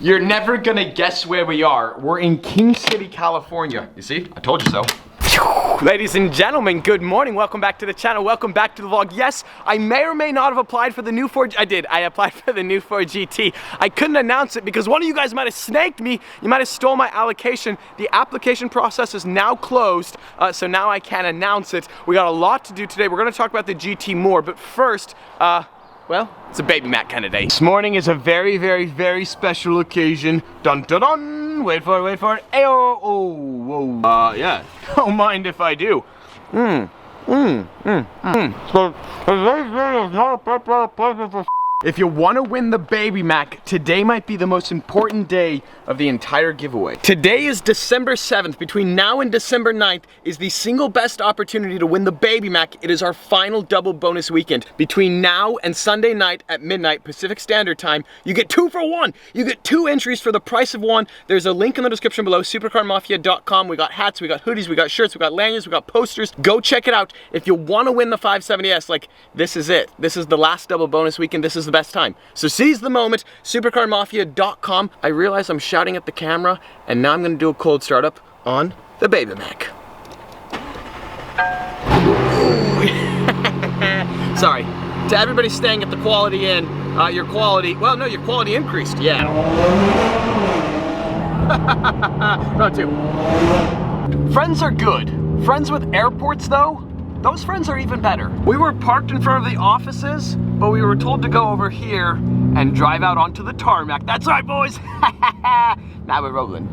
You're never gonna guess where we are. We're in King City, California. You see? I told you so. Ladies and gentlemen, good morning. Welcome back to the channel. Welcome back to the vlog. Yes, I may or may not have applied for the new Ford. I did. I applied for the new Ford GT. I couldn't announce it because one of you guys might have snaked me. You might have stole my allocation. The application process is now closed, so now I can announce it. We got a lot to do today. We're going to talk about the GT more, but first, well, it's a baby Mac kind of day. This morning is a very, very, very special occasion. Dun dun dun! Wait for it, wait for it. Ayo! Oh, whoa. Yeah. Don't mind if I do. So, if you want to win the baby Mac, today might be the most important day of the entire giveaway. Today is December 7th. Between now and December 9th is the single best opportunity to win the baby Mac. It is our final double bonus weekend. Between now and Sunday night at midnight Pacific Standard Time, you get 2 for 1. You get 2 entries for the price of 1. There's a link in the description below, supercarmafia.com. We got hats, we got hoodies, we got shirts, we got lanyards, we got posters. Go check it out. If you want to win the 570s, like, this is it. This is the last double bonus weekend. This is the best time. So seize the moment, supercarmafia.com. I realize I'm shouting at the camera, and now I'm gonna do a cold startup on the baby Mac. Sorry. To everybody staying at the Quality Inn, your quality increased, yeah. Not too. Friends are good. Friends with airports though, those friends are even better. We were parked in front of the offices, but we were told to go over here and drive out onto the tarmac. That's right, boys. Now we're rolling.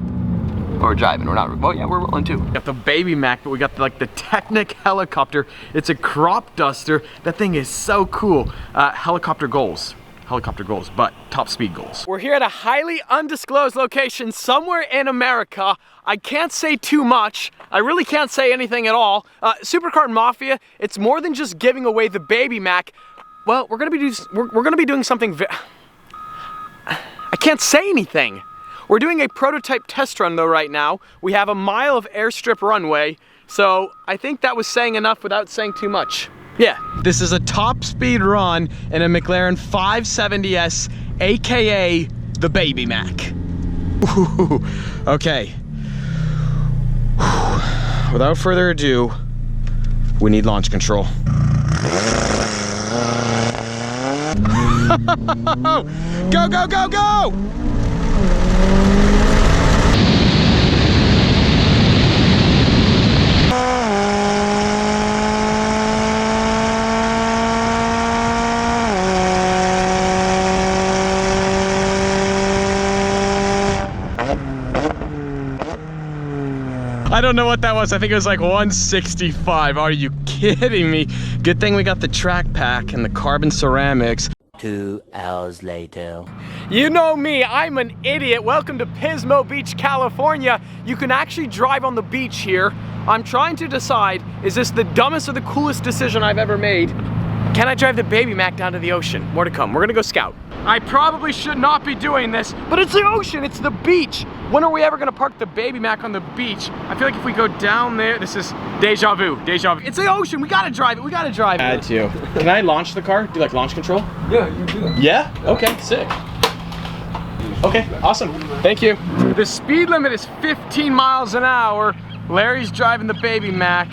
Or we're driving, we're not, well yeah, we're rolling too. We got the baby Mac, but we got like the Technic helicopter. It's a crop duster. That thing is so cool. Helicopter goals, but top speed goals. We're here at a highly undisclosed location somewhere in America. I can't say too much. I really can't say anything at all. Supercar Mafia, it's more than just giving away the baby Mac. Well, we're gonna be doing something I can't say anything. We're doing a prototype test run though right now. We have a mile of airstrip runway, so I think that was saying enough without saying too much. Yeah, this is a top speed run in a McLaren 570s, AKA the baby Mac. Ooh, okay. Without further ado, we need launch control. Go, go, go, go! I don't know what that was. I think it was like 165. Are you kidding me? Good thing we got the track pack and the carbon ceramics. 2 hours later. You know me, I'm an idiot. Welcome to Pismo Beach, California. You can actually drive on the beach here. I'm trying to decide, is this the dumbest or the coolest decision I've ever made? Can I drive the baby Mac down to the ocean? More to come. We're gonna go scout. I probably should not be doing this, but it's the ocean, it's the beach. When are we ever gonna park the baby Mac on the beach? I feel like if we go down there, this is deja vu, deja vu. It's the ocean, we gotta drive it, we gotta drive it. Add to. Can I launch the car? Do like launch control? Yeah, you can do that. Yeah? Okay, sick. Okay, awesome, thank you. The speed limit is 15 miles an hour. Larry's driving the baby Mac.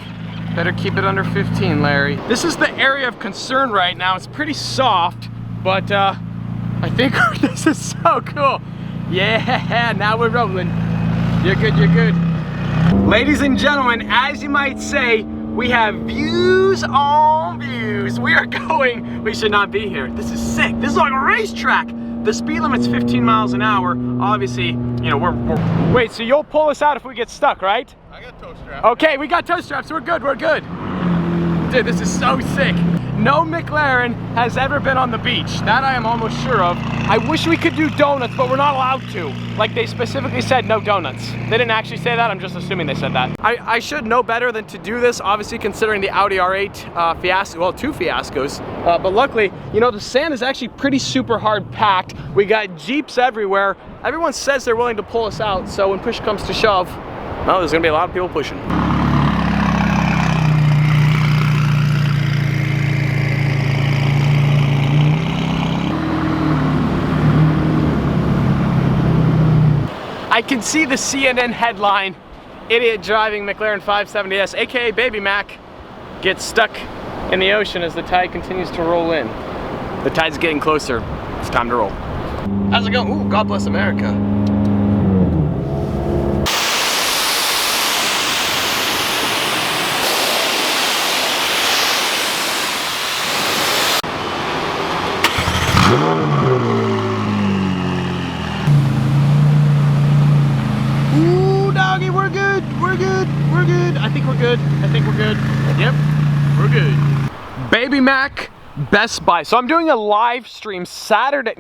Better keep it under 15, Larry. This is the area of concern right now. It's pretty soft, but I think this is so cool. Yeah, now we're rolling. You're good, you're good. Ladies and gentlemen, as you might say, we have views on views. We are going, we should not be here. This is sick. This is like a racetrack. The speed limit's 15 miles an hour. Obviously, you know, we're wait, so you'll pull us out if we get stuck, right? I got toe straps. Okay, we got toe straps, we're good, we're good. Dude, this is so sick. No McLaren has ever been on the beach. That I am almost sure of. I wish we could do donuts, but we're not allowed to. Like, they specifically said no donuts. They didn't actually say that, I'm just assuming they said that. I should know better than to do this, obviously considering the Audi R8 fiasco, well, 2 fiascos. But luckily, you know, the sand is actually pretty super hard packed. We got Jeeps everywhere. Everyone says they're willing to pull us out, so when push comes to shove, well, there's gonna be a lot of people pushing. I can see the CNN headline, idiot driving McLaren 570s, aka Baby Mac, gets stuck in the ocean as the tide continues to roll in. The tide's getting closer. It's time to roll. How's it going? Ooh, God bless America. Ooh, doggy, we're good. We're good. We're good. I think we're good. I think we're good. Yep, we're good. Baby Mac, Best Buy. So I'm doing a live stream Sunday,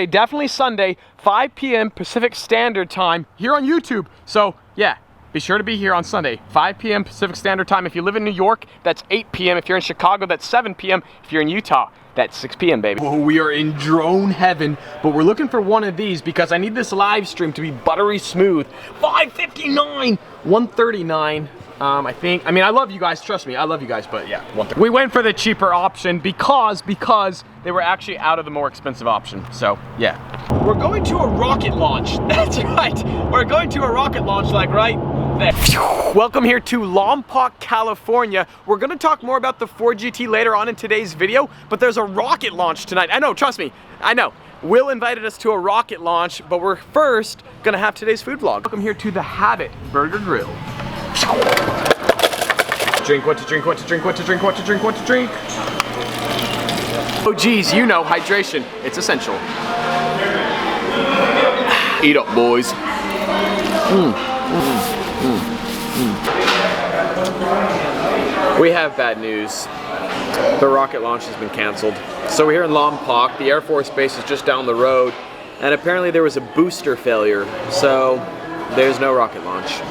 definitely Sunday, 5 p.m. Pacific Standard Time here on YouTube. So yeah, be sure to be here on Sunday, 5 p.m. Pacific Standard Time. If you live in New York, that's 8 p.m. If you're in Chicago, that's 7 p.m. If you're in Utah, that's 6 p.m. baby. Whoa, we are in drone heaven, but we're looking for one of these because I need this live stream to be buttery smooth. 559, 139. I mean, I love you guys, trust me, I love you guys, but yeah, we went for the cheaper option because they were actually out of the more expensive option, so yeah. We're going to a rocket launch, that's right. We're going to a rocket launch, like right there. Welcome here to Lompoc, California. We're gonna talk more about the Ford GT later on in today's video, but there's a rocket launch tonight. I know, trust me, I know. Will invited us to a rocket launch, but we're first gonna have today's food vlog. Welcome here to the Habit Burger Grill. Drink, what to drink, what to drink, what to drink, what to drink, what to drink. Oh geez, you know, hydration, it's essential. Eat up, boys. We have bad news. The rocket launch has been canceled. So we're here in Lompoc, the Air Force Base is just down the road, and apparently there was a booster failure, so there's no rocket launch.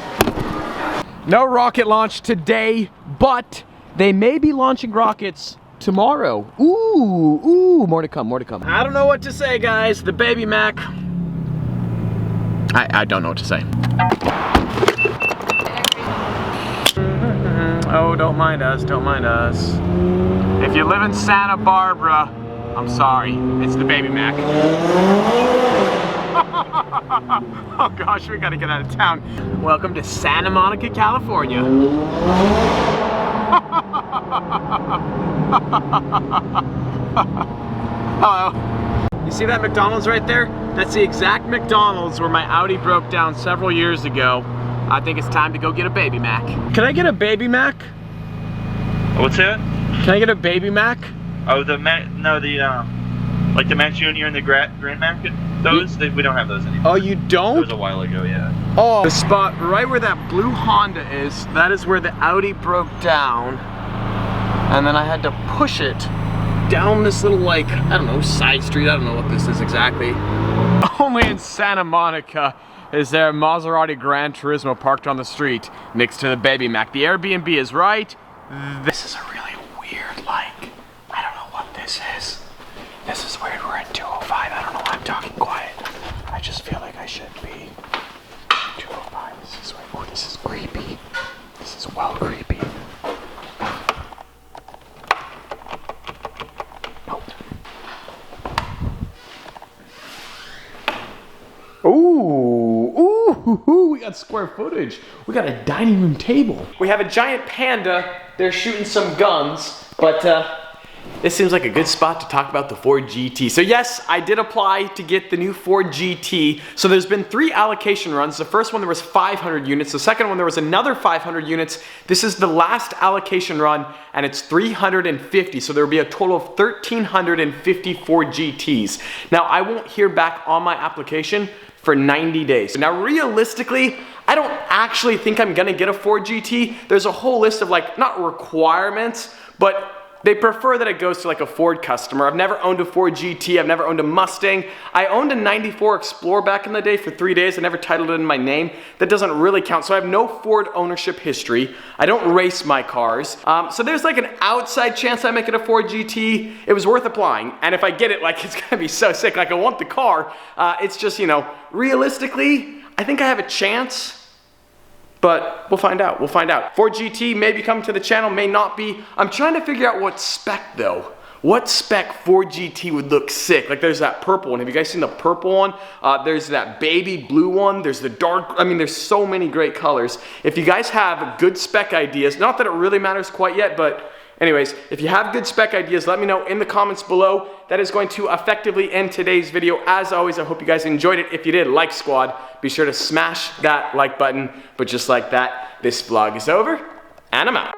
No rocket launch today, but they may be launching rockets tomorrow. Ooh, more to come, more to come. I don't know what to say, guys. The Baby Mac. I don't know what to say. Oh, don't mind us, don't mind us. If you live in Santa Barbara, I'm sorry, it's the Baby Mac. Oh gosh, we gotta get out of town. Welcome to Santa Monica, California. Hello. You see that McDonald's right there? That's the exact McDonald's where my Audi broke down several years ago. I think it's time to go get a Baby Mac. Can I get a Baby Mac? What's that? Can I get a Baby Mac? Oh, like the Mac Jr. and the Grand Mac? Those? We don't have those anymore. Oh, you don't? That was a while ago, yeah. Oh, the spot right where that blue Honda is, that is where the Audi broke down. And then I had to push it down this little, like, I don't know, side street. I don't know what this is exactly. Only in Santa Monica is there a Maserati Gran Turismo parked on the street next to the Baby Mac. The Airbnb is right. This is a really weird, like, I don't know what this is. This is weird, we're in 205. I don't know why I'm talking quiet. I just feel like I should be 205. This is weird. Oh, this is creepy. This is well creepy. Ooh, we got square footage. We got a dining room table. We have a giant panda. They're shooting some guns, but this seems like a good spot to talk about the Ford GT. So yes, I did apply to get the new Ford GT. So there's been 3 allocation runs. The first one there was 500 units. The second one there was another 500 units. This is the last allocation run and it's 350. So there will be a total of 1,350 Ford GTs. Now I won't hear back on my application for 90 days. Now realistically, I don't actually think I'm gonna get a Ford GT. There's a whole list of like, not requirements, but they prefer that it goes to like a Ford customer. I've never owned a Ford GT, I've never owned a Mustang. I owned a 94 Explorer back in the day for 3 days. I never titled it in my name. That doesn't really count. So I have no Ford ownership history. I don't race my cars. So there's like an outside chance I make it a Ford GT. It was worth applying. And if I get it, like it's gonna be so sick. Like I want the car. It's just, you know, realistically, I think I have a chance. But we'll find out, we'll find out. Ford GT may be coming to the channel, may not be. I'm trying to figure out what spec though. what spec Ford GT would look sick. Like there's that purple one. Have you guys seen the purple one? There's that baby blue one. There's the dark, I mean, there's so many great colors. If you guys have good spec ideas, not that it really matters quite yet, but anyways, if you have good spec ideas, let me know in the comments below. That is going to effectively end today's video. As always, I hope you guys enjoyed it. If you did, like squad, be sure to smash that like button. But just like that, this vlog is over, and I'm out.